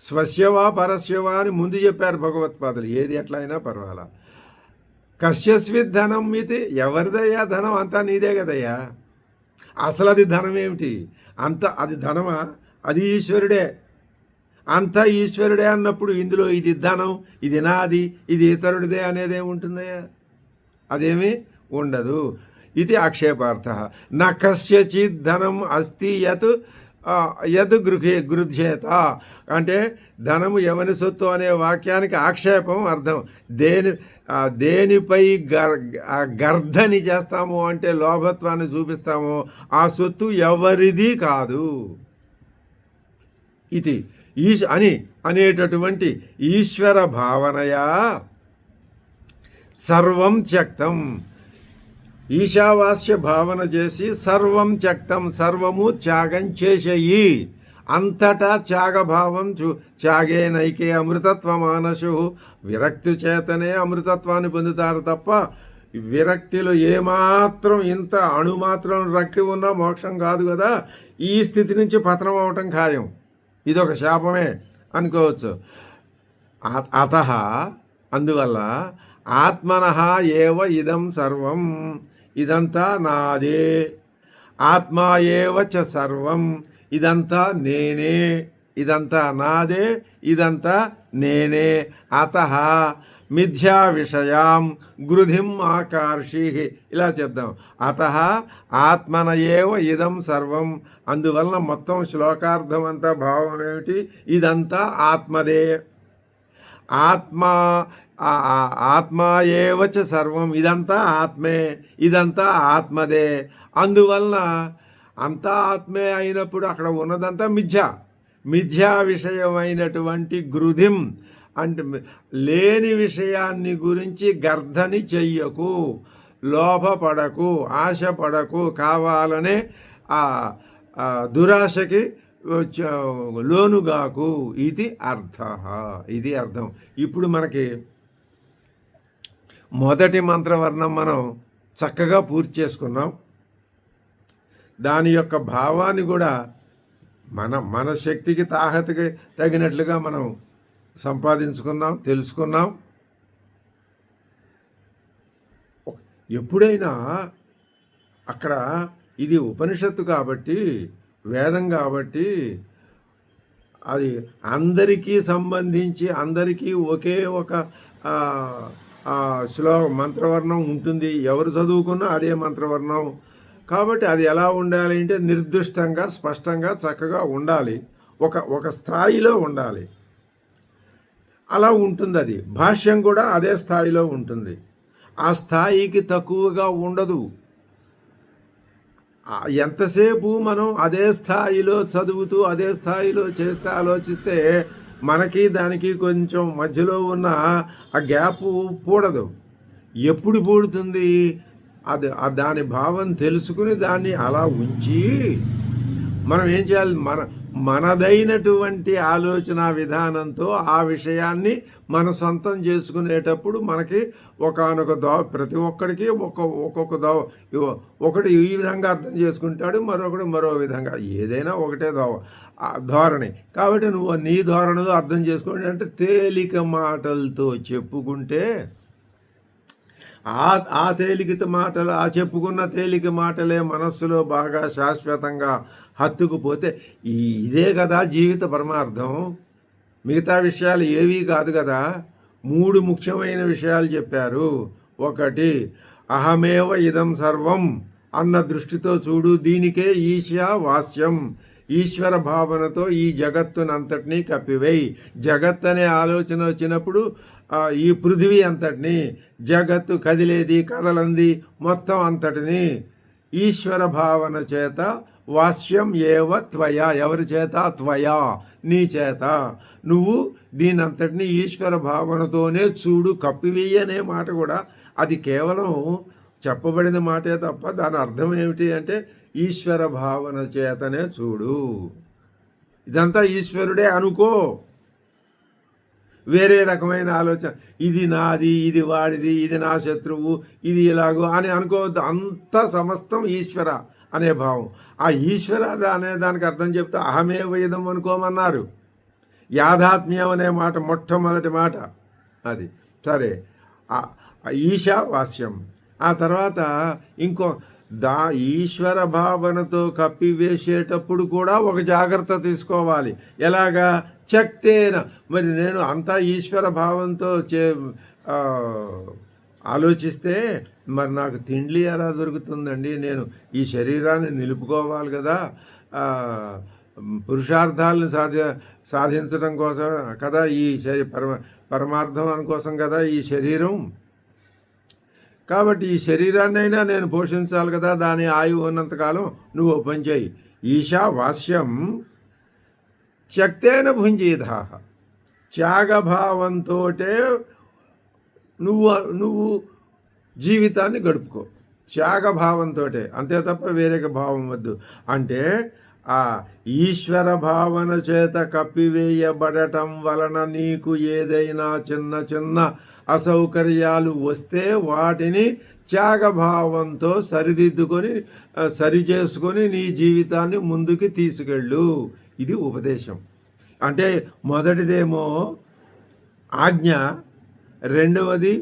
A: స్వస్యవా పరస్యవా అని ముందు చెప్పారు భగవత్పాదులు. ఏది ఎట్లా అయినా పర్వాలా. కస్యస్విద్ ధనం ఇది, ఎవరిదయ్యా ధనం? అంతా నీదే కదయ్యా. అసలు అది ధనం ఏమిటి? అది ధనమా? అది ఈశ్వరుడే. అంతా ఈశ్వరుడే అన్నప్పుడు ఇందులో ఇది ధనం, ఇది నాది, ఇది ఇతరుడిదే అనేది ఏముంటుందయ్యా? అదేమీ ఉండదు. ఇది ఆక్షేపార్థ. న కస్యచిత్ ధనం అస్తి యత్ గృహ్యేత. అంటే ధనము ఎవని సొత్తు అనే వాక్యానికి ఆక్షేపం అర్థం. దేనిపై గర్ధని చేస్తాము అంటే లోభత్వాన్ని చూపిస్తాము, ఆ సొత్తు ఎవరిది కాదు. ఇది అనేటటువంటి ఈశ్వర భావనయా సర్వం త్యక్తం. ఈశావాస్య భావన చేసి సర్వం త్యక్తం, సర్వము త్యాగం చేసేయి. అంతటా త్యాగభావం త్యాగే నైకే అమృతత్వ మానసు. విరక్తి చేతనే అమృతత్వాన్ని పొందుతారు తప్ప విరక్తిలో ఏమాత్రం ఇంత అణుమాత్రం రక్తి ఉన్నా మోక్షం కాదు కదా. ఈ స్థితి నుంచి పతనం అవటం ఖాయం. ఇదొక శాపమే అనుకోవచ్చు. అందువల్ల ఆత్మనః ఏవ ఇదం సర్వం, ఇదంతా నాదే. ఆత్మా ఏవ చ సర్వం, ఇదంతా నేనే, ఇదంతా నాదే, ఇదంతా నేనే. అతః మిథ్యా విషయాం గృధిం ఆకర్షి. ఇలా చెప్దాం. అతః ఆత్మన ఏవ ఇదం సర్వం. అందువలన మొత్తం శ్లోకార్థం అంతా భావం ఏమిటి? ఇదంతా ఆత్మదే. ఆత్మా ఏవ చ సర్వం, ఇదంతా ఆత్మే, ఇదంతా ఆత్మదే. అందువలన అంతా ఆత్మే అయినప్పుడు అక్కడ ఉన్నదంతా మిథ్యా విషయమైనటువంటి గృధిం అంటే లేని విషయాన్ని గురించి గర్ధని చెయ్యకు, లోభపడకు, ఆశపడకు, కావాలనే దురాశకి లోనుగాకు. ఇది ఇది అర్థం. ఇప్పుడు మనకి మొదటి మంత్రవర్ణం మనం చక్కగా పూర్తి చేసుకున్నాం. దాని యొక్క భావాన్ని కూడా మన శక్తికి తాహతకి తగినట్లుగా మనం సంపాదించుకున్నాం, తెలుసుకున్నాం. ఎప్పుడైనా అక్కడ ఇది ఉపనిషత్తు కాబట్టి, వేదం కాబట్టి, అది అందరికీ సంబంధించి అందరికీ ఒకే ఒక మంత్రవర్ణం ఉంటుంది. ఎవరు చదువుకున్నా అదే మంత్రవర్ణం. కాబట్టి అది ఎలా ఉండాలి అంటే నిర్దిష్టంగా, స్పష్టంగా, చక్కగా ఉండాలి. ఒక స్థాయిలో ఉండాలి. అలా ఉంటుంది. అది భాష్యం కూడా అదే స్థాయిలో ఉంటుంది. ఆ స్థాయికి తక్కువగా ఉండదు. ఎంతసేపు మనం అదే స్థాయిలో చదువుతూ అదే స్థాయిలో చేస్తే ఆలోచిస్తే మనకి దానికి కొంచెం మధ్యలో ఉన్న ఆ గ్యాప్ పూడదు. ఎప్పుడు పూడుతుంది? అది దాని భావం తెలుసుకుని దాన్ని అలా ఉంచి మనం ఏం చేయాలి? మనదైనటువంటి ఆలోచన విధానంతో ఆ విషయాన్ని మన సొంతం చేసుకునేటప్పుడు మనకి ఒకానొక ప్రతి ఒక్కడికి ఒక్కొక్క ఒకటి ఈ విధంగా అర్థం చేసుకుంటాడు, మరొకడు మరో విధంగా. ఏదైనా ఒకటే ధోరణి. కాబట్టి నువ్వు నీ ధోరణిలో అర్థం చేసుకోండి. అంటే తేలిక మాటలతో చెప్పుకుంటే ఆ తేలిక మాటలు, ఆ చెప్పుకున్న తేలిక మాటలే మనస్సులో బాగా శాశ్వతంగా హత్తుకుపోతే ఇదే కదా జీవిత పరమార్థం. మిగతా విషయాలు ఏవీ కాదు కదా. 3 ముఖ్యమైన విషయాలు చెప్పారు. ఒకటి, అహమేవ ఇదం సర్వం అన్న దృష్టితో చూడు. దీనికే ఈశావాస్యం, ఈశ్వర భావనతో ఈ జగత్తునంతటినీ కప్పివేయి. జగత్ అనే ఆలోచన వచ్చినప్పుడు ఈ పృథివీ అంతటిని, జగత్తు కదిలేది కదలంది మొత్తం అంతటిని ఈశ్వర భావన చేత వాస్యం ఏవ త్వయా, ఎవరి చేత? త్వయా, నీ చేత. నువ్వు దీనంతటిని ఈశ్వర భావనతోనే చూడు. కప్పివేయనే మాట కూడా అది కేవలం చెప్పబడిన మాటే తప్ప దాని అర్థం ఏమిటి అంటే ఈశ్వర భావన చేతనే చూడు. ఇదంతా ఈశ్వరుడే అనుకో. వేరే రకమైన ఆలోచన, ఇది నాది, ఇది వాడిది, ఇది నా శత్రువు, ఇది ఇలాగో అని అనుకోవద్దు. అంతా సమస్తం ఈశ్వర అనే భావం. ఆ ఈశ్వర అనే దానికి అర్థం చెప్తే అహమే వేదం అనుకోమన్నారు. యాథాత్మ్యం అనే మాట మొట్టమొదటి మాట అది. సరే, ఈశావాస్యం. ఆ తర్వాత ఇంకో ఈశ్వర భావనతో కప్పివేసేటప్పుడు కూడా ఒక జాగ్రత్త తీసుకోవాలి. ఎలాగా? చక్తేన. మరి నేను అంతా ఈశ్వర భావంతో ఆలోచిస్తే మరి నాకు తిండి ఎలా దొరుకుతుందండి? నేను ఈ శరీరాన్ని నిలుపుకోవాలి కదా, పురుషార్థాలను సాధించడం కోసం కదా ఈ పరమార్థం కోసం కదా ఈ శరీరం. కాబట్టి ఈ శరీరాన్నైనా నేను పోషించాలి కదా, దాని ఆయువు ఉన్నంతకాలం నువ్వు పని చేయి. ఈశావాస్యం త్యక్తేన భుంజీధాహ. త్యాగభావంతో నువ్వు జీవితాన్ని గడుపుకో. త్యాగభావంతో, అంతే తప్ప వేరే భావం వద్దు. అంటే ఆ ఈశ్వర భావన చేత కప్పివేయబడటం వలన నీకు ఏదైనా చిన్న చిన్న అసౌకర్యాలు వస్తే వాటిని త్యాగభావంతో సరిదిద్దుకొని సరిచేసుకొని నీ జీవితాన్ని ముందుకు తీసుకెళ్ళు. ఇది ఉపదేశం. అంటే మొదటిదేమో ఆజ్ఞ, రెండవది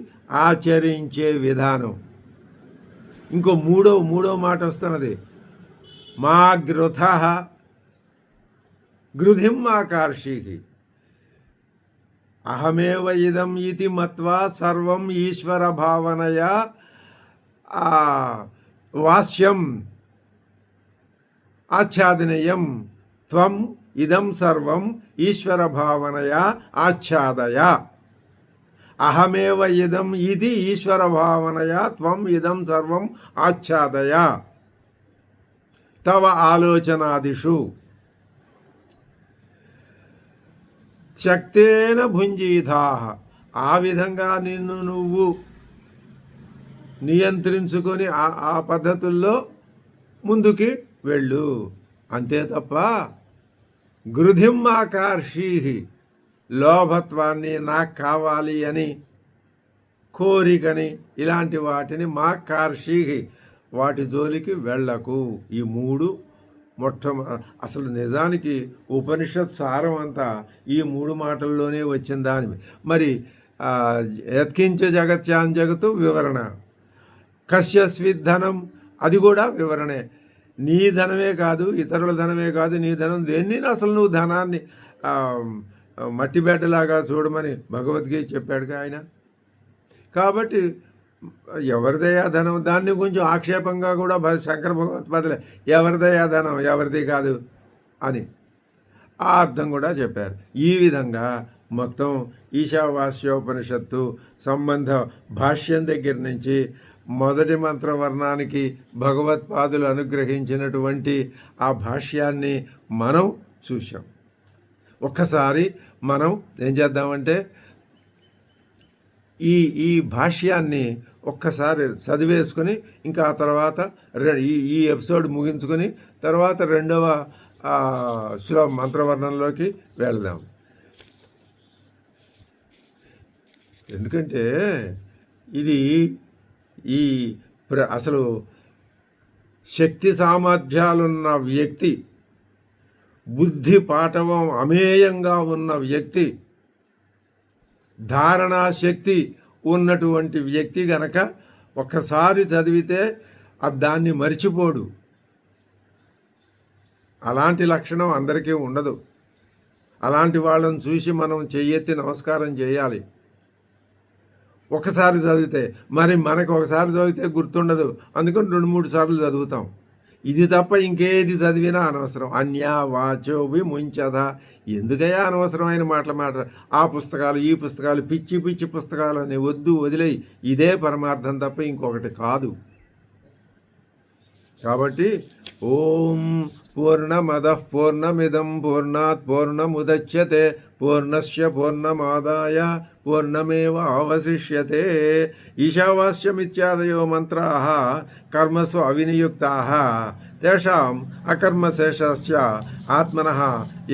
A: ఆచరించే విధానం. ఇంకో మూడో మాట వస్తున్నది, మా గృథ గృధిం ఆకర్షికి అహమేవ ఇదం ఇతి మత్వా సర్వం ఈశ్వర భావనయా వాస్యం ఆచ్ఛాదనీయం త్వం ఇదం సర్వం ఈశ్వర భావనయా ఆచ్ఛాదయ. అహమేవ ఇదం ఇది ఈశ్వర భావనయా త్వం ఇదం సర్వం ఆచ్ఛాదయ తవ ఆలోచనాదిషు శక్తేన భుంజీధాహ. ఆ విధంగా నిన్ను నువ్వు నియంత్రించుకొని ఆ పద్ధతుల్లో ముందుకి వెళ్ళు. అంతే తప్ప గృధిం ఆకర్షీహి, లోభత్వాన్ని, నాకు కావాలి అని, కోరికని, ఇలాంటి వాటిని మాకర్షీహి, వాటి జోలికి వెళ్ళకు. ఈ మూడు అసలు నిజానికి ఉపనిషత్ సారం అంతా ఈ 3 మాటల్లోనే వచ్చిన దాని. మరి యత్కించ జగత్యాం జగత్తు వివరణ, కస్యస్విత్ ధనం అది కూడా వివరణే. నీ ధనమే కాదు, ఇతరుల ధనమే కాదు, నీ ధనం దేన్ని అసలు నువ్వు ధనాన్ని మట్టిబెట్టలాగా చూడమని భగవద్గీత చెప్పాడుగా ఆయన. కాబట్టి ఎవరిదయా ధనం దాన్ని కొంచెం ఆక్షేపంగా కూడా శంకర భగవత్పాదులే ఎవరిదయా ధనం ఎవరిది కాదు అని ఆ అర్థం కూడా చెప్పారు. ఈ విధంగా మొత్తం ఈశావాస్యోపనిషత్తు సంబంధ భాష్యం దగ్గర నుంచి మొదటి మంత్రవర్ణానికి భగవత్పాదులు అనుగ్రహించినటువంటి ఆ భాష్యాన్ని మనం చూసాం. ఒక్కసారి మనం ఏం చేద్దామంటే ఈ భాష్యాన్ని ఒక్కసారి చదివేసుకొని ఇంకా ఆ తర్వాత ఈ ఎపిసోడ్ ముగించుకొని తర్వాత రెండవ మంత్రవర్ణంలోకి వెళదాం. ఎందుకంటే ఇది అసలు శక్తి సామర్థ్యాలున్న వ్యక్తి, బుద్ధి పాటవం అమేయంగా ఉన్న వ్యక్తి, ధారణాశక్తి ఉన్నటువంటి వ్యక్తి గనక ఒక్కసారి చదివితే దాన్ని మర్చిపోడు. అలాంటి లక్షణం అందరికీ ఉండదు. అలాంటి వాళ్ళని చూసి మనం చెయ్యెత్తి నమస్కారం చేయాలి. ఒకసారి చదివితే మరి మనకు ఒకసారి చదివితే గుర్తుండదు, అందుకని 2-3 సార్లు చదువుతాం. ఇది తప్ప ఇంకేది చదివినా అనవసరం. అన్యా వాచో విముంచద, ఎందుకయ్యా అనవసరమైన మాటలు ఆ పుస్తకాలు ఈ పుస్తకాలు పిచ్చి పిచ్చి పుస్తకాలు అని వదిలేయి. ఇదే పరమార్థం తప్ప ఇంకొకటి కాదు. కాబట్టి ఓం పూర్ణమదః పూర్ణమిదం పూర్ణాత్ పూర్ణముదచ్యతే పూర్ణస్య పూర్ణమాదాయ పూర్ణమేవ అవశిష్యతే. ఈశావాస్యమిత్యాదయో మంత్రాः కర్మసు అవినియుక్తాः తేషాం అకర్మశేషస్య ఆత్మనః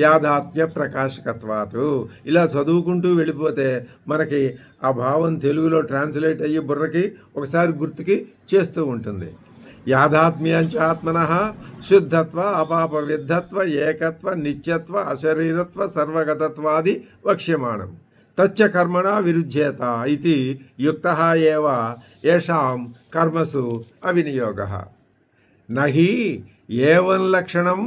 A: యాదాత్మ్య ప్రకాశకత్వాత్. ఇలా చదువుకుంటూ వెళ్ళిపోతే మనకి ఆ భావం తెలుగులో ట్రాన్స్లేట్ అయ్యి బుర్రకి ఒకసారి గుర్తుకి చేస్తూ ఉంటుంది. యాదాత్మ్యాంచ ఆత్మనః శుద్ధత్వ అపాప విద్ధత్వ ఏకత్వ నిత్యత్వ అశరీరత్వ సర్వగతత్వాది వక్ష్యమాణం. తచ్చ కర్మణ విరుధ్యేత ఇది యుక్తః ఏవ ఏషాం కర్మసు అవినియోగః. నహి ఏవం లక్షణం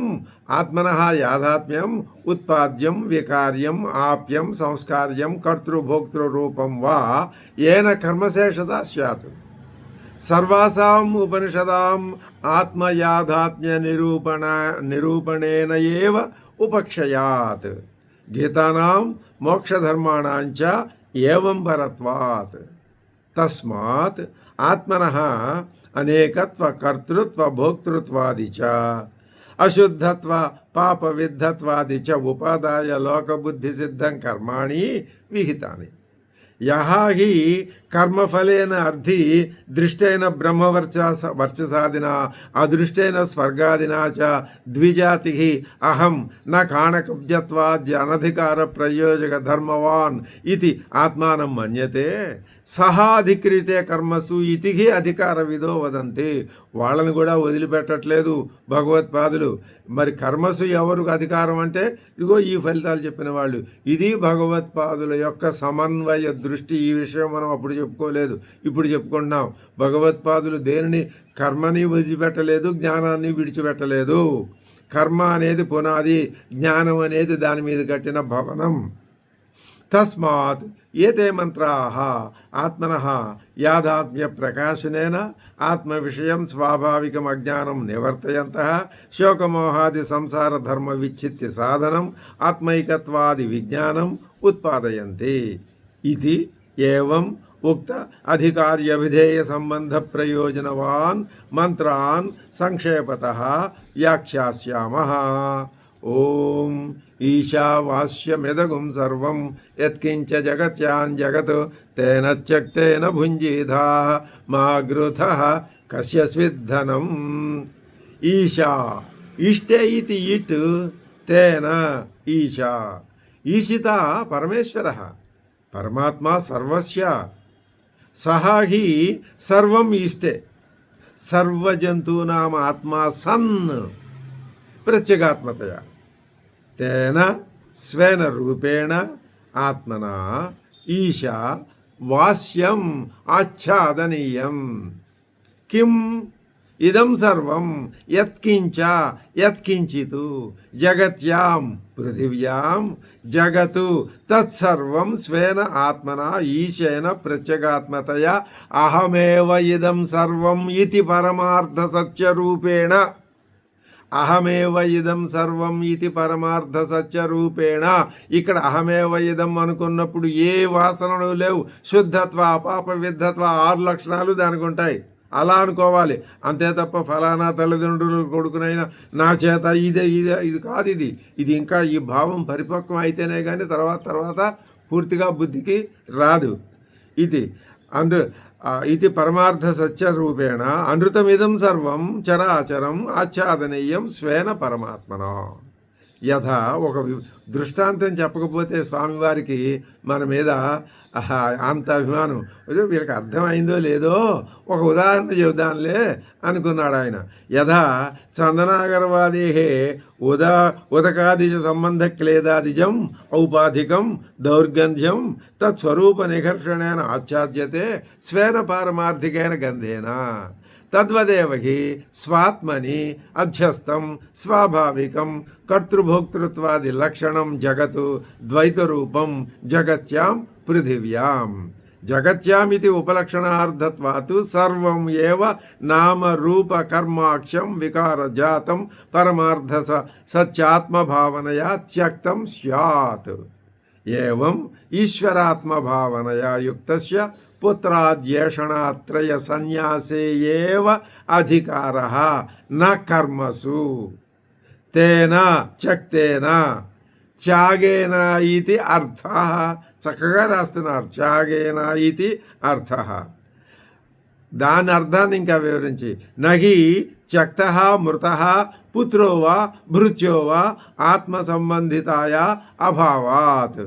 A: ఆత్మనః యాదాత్మ్యం ఉత్పాద్యం వికార్యం ఆప్యం సంస్కార్యం కర్తృభోక్తృరూపం వా ఏన కర్మశేషత స్యాత్. సర్వాసాం ఉపనిషదాం ఆత్మయాథాత్మ్య నిరూపణేన ఏవ ఉపక్షయాత్. గీతానాం మోక్షధర్మాణాంచ ఏవం పరత్వాత్. తస్మాత్ ఆత్మనః అనేకత్వ కర్తృత్వ భోక్తృత్వాది చ అశుద్ధత్వ పాప విద్ధత్వాది చ ఉపాదాయ లోకబుద్ధి సిద్ధం కర్మాణి విహితాని. యహ హి కర్మఫలేన అర్థి దృష్టైన బ్రహ్మవర్చసాదిన అదృష్టైన స్వర్గాదినా చ ద్విజాతి అహం న కాణకబ్జత్వాద్య అనధికార ప్రయోజక ధర్మవాన్ ఇది ఆత్మానం మన్యతే సహాధిక్రీతే కర్మసు ఇతి అధికార విదో వదంతి. వాళ్ళని కూడా వదిలిపెట్టట్లేదు భగవత్పాదులు. మరి కర్మసు ఎవరికి అధికారం అంటే ఇదిగో ఈ ఫలితాలు చెప్పిన వాళ్ళు. ఇది భగవత్పాదుల యొక్క సమన్వయ దృష్టి. ఈ విషయం మనం అప్పుడు చెప్పుకోలేదు, ఇప్పుడు చెప్పుకుంటున్నాం. భగవత్పాదులు దేనిని కర్మని విడిచిపెట్టలేదు, జ్ఞానాన్ని విడిచిపెట్టలేదు. కర్మ అనేది పునాది, జ్ఞానం అనేది దాని మీద కట్టిన భవనం. తస్మాత్ ఏతే మంత్రాः ఆత్మనః యాదాత్మ్య ప్రకాశనేన ఆత్మ విషయం స్వాభావికం అజ్ఞానం నివర్తయంతః శోకమోహాది సంసార ధర్మ విచ్ఛిత్తి సాధనం ఆత్మైకత్వాది విజ్ఞానం ఉత్పాదయంతి. ఇది ఏవం ఉక్త అధికార్యవిధేయ సంబంధ ప్రయోజనవాన్ మంత్రాన్ సంక్షేపతః వ్యాఖ్యాస్యామః. ఓం ఈశావాస్యమిదగుం సర్వం యత్కించ జగత్యాన్ జగత్ తేన త్యక్తేన భుంజీధా మా గృధః కస్య స్విద్ధనం. ఈశా ఇష్టే ఇతి ఇట్ తేన ఈశా. ఈశిత పరమేశ్వరః పరమాత్మా సర్వస్య. సహ హి సర్వం ఈష్టే సర్వజంతూనాం ఆత్మా సన్ ప్రత్యేగాత్మతయా తేన స్వేన రూపేణ ఆత్మనా ఈశా వాస్యం ఆచ్ఛాదనీయం. కిం ఇదం సర్వం యత్కించ యత్కించితు జగత్యాం పృథివ్యాం జగతు తత్సర్వం స్వేన ఆత్మన ఈశేన ప్రత్యేగాత్మతయా అహమేవ ఇదం సర్వం ఇతి పరమార్థ సత్యరూపేణ అహమేవ ఇదం సర్వం ఇది పరమార్థ సత్యరూపేణ. ఇక్కడ అహమేవ ఇదం అనుకున్నప్పుడు ఏ వాసనలు లేవు. శుద్ధత్వ అపాప విద్ధత్వ 6 లక్షణాలు దానికి ఉంటాయి. అలా అనుకోవాలి అంతే తప్ప ఫలానా తల్లిదండ్రులు కొడుకునైనా నా చేత ఇది కాదు. ఇది ఇంకా ఈ భావం పరిపక్వం అయితేనే కానీ తర్వాత పూర్తిగా బుద్ధికి రాదు. ఇది పరమార్థ సత్యరూపేణ అనృతమిదం సర్వం చరాచరం ఆచ్ఛాదనీయం స్వేన పరమాత్మన. యథ ఒక దృష్టాంతం చెప్పకపోతే స్వామివారికి మన మీద అంత అభిమానం. వీళ్ళకి అర్థమైందో లేదో ఒక ఉదాహరణ చెబుదాంలే అనుకున్నాడు ఆయన. యథా చందనాగరవాదేహే ఉదకాదిజ సంబంధ క్లేదాదిజం ఔపాధికం దౌర్గంధ్యం తత్స్వరూప నిఘర్షణేన ఆచ్ఛాద్యతే స్వేన పారమార్థికైన గంధేన తద్వదేవ హి స్వాత్మని అధ్యస్థం స్వాభావికం కర్తృభోక్తృత్వాది లక్షణం జగత్ ద్వైతరూపం జగత్యాం పృథివ్యాం. జగత్యామితి ఉపలక్షణార్థత్వాత్ సర్వం ఏవ నామరూప కర్మాక్షం వికారజాతం పరమార్థ సత్యాత్మభావనయా త్యక్తం స్యాత్. ఏవం ఈశ్వరాత్మభావనయా యుక్తస్య పుత్రాద్యేషణాత్రయ సన్యాసే ఏవ అధికారః న కర్మసు తేన త్యక్తేన త్యాగేన ఇది అర్థః. చక్కగా రాస్తున్నారు. త్యాగేన ఇది అర్థః. దాని అర్థాన్ని ఇంకా వివరించి నహి త్యక్తః మృతః పుత్రో వా భృత్యో వా ఆత్మ సంబంధితాయ అభావాత్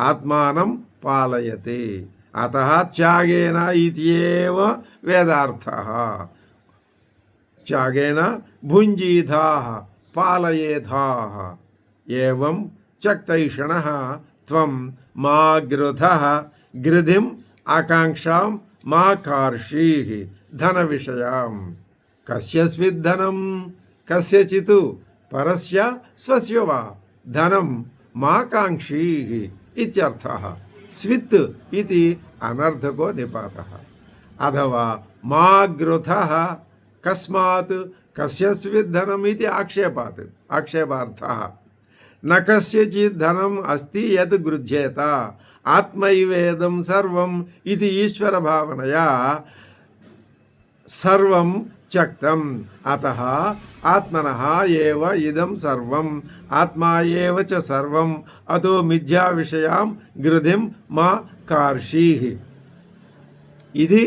A: ఆత్మానం పాలయతే అతః త్యాగేన ఇత్యేవ వేదార్థః. త్యాగేన భుంజీథాః పాలయేథాః. ఏవం త్యక్తైషణః త్వం మా గృధః గృధిం ఆకాంక్షాం మా కార్షీః ధన విషయాం. కస్యస్విద్ ధనం కస్యచిత్ పరస్య స్వస్య వా ధనం మా కాంక్షీః ఇత్యర్థః. స్విత్ ఇది అనర్థకో నిపాతః. అథవా మా గృధః కస్మాత్ కస్యస్విద్ ధనం ఇది ఆక్షేపార్థః. న కస్యచిత్ ధనం అస్తి యత్ గృహ్యేత ఆత్మైవేదం సర్వం ఇది ఈశ్వర భావనయా సర్వం త్యక్తం. అతః ఆత్మనః ఏవ ఇదం సర్వం ఆత్మా ఏవ చ సర్వం అతో మిథ్యా విషయాం గృధిం మా కార్షీః. ఇది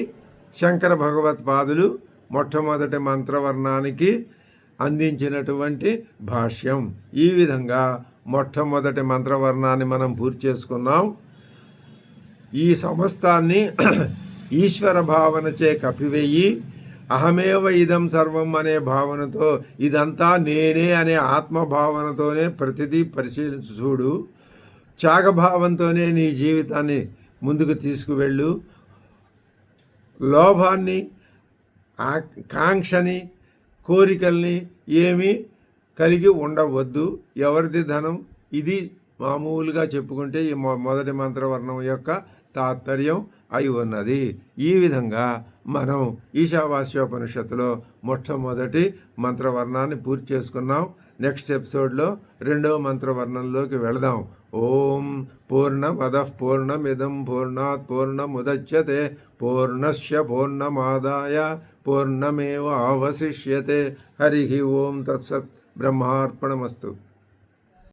A: శంకర భగవత్పాదులు మొట్టమొదటి మంత్రవర్ణానికి అందించినటువంటి భాష్యం. ఈ విధంగా మొట్టమొదటి మంత్రవర్ణాన్ని మనం పూర్తి చేసుకున్నాం. ఈ సమస్తాన్ని ఈశ్వర భావనచే కప్పివేయి అహమేవ ఇదం సర్వం అనే భావనతో ఇదంతా నేనే అనే ఆత్మభావనతోనే ప్రతిదీ పరిశీలించు చూడు. త్యాగభావంతోనే నీ జీవితాన్ని ముందుకు తీసుకువెళ్ళు. లోభాన్ని కాంక్షని కోరికల్ని ఏమీ కలిగి ఉండవద్దు. ఎవరిది ధనం ఇది మామూలుగా చెప్పుకుంటే ఈ మొదటి మంత్రవర్ణం యొక్క తాత్పర్యం అయి ఉన్నది. ఈ విధంగా మనం ఈశావాస్యోపనిషత్తులో మొట్టమొదటి మంత్రవర్ణాన్ని పూర్తి చేసుకున్నాం. నెక్స్ట్ ఎపిసోడ్లో రెండవ మంత్రవర్ణంలోకి వెళదాం. ఓం పూర్ణమదః పూర్ణమిదం పూర్ణాత్ పూర్ణముదచ్యతే పూర్ణస్య పూర్ణమాదాయ పూర్ణమేవావశిష్యతే. హరి ఓం తత్సత్. బ్రహ్మార్పణమస్తు.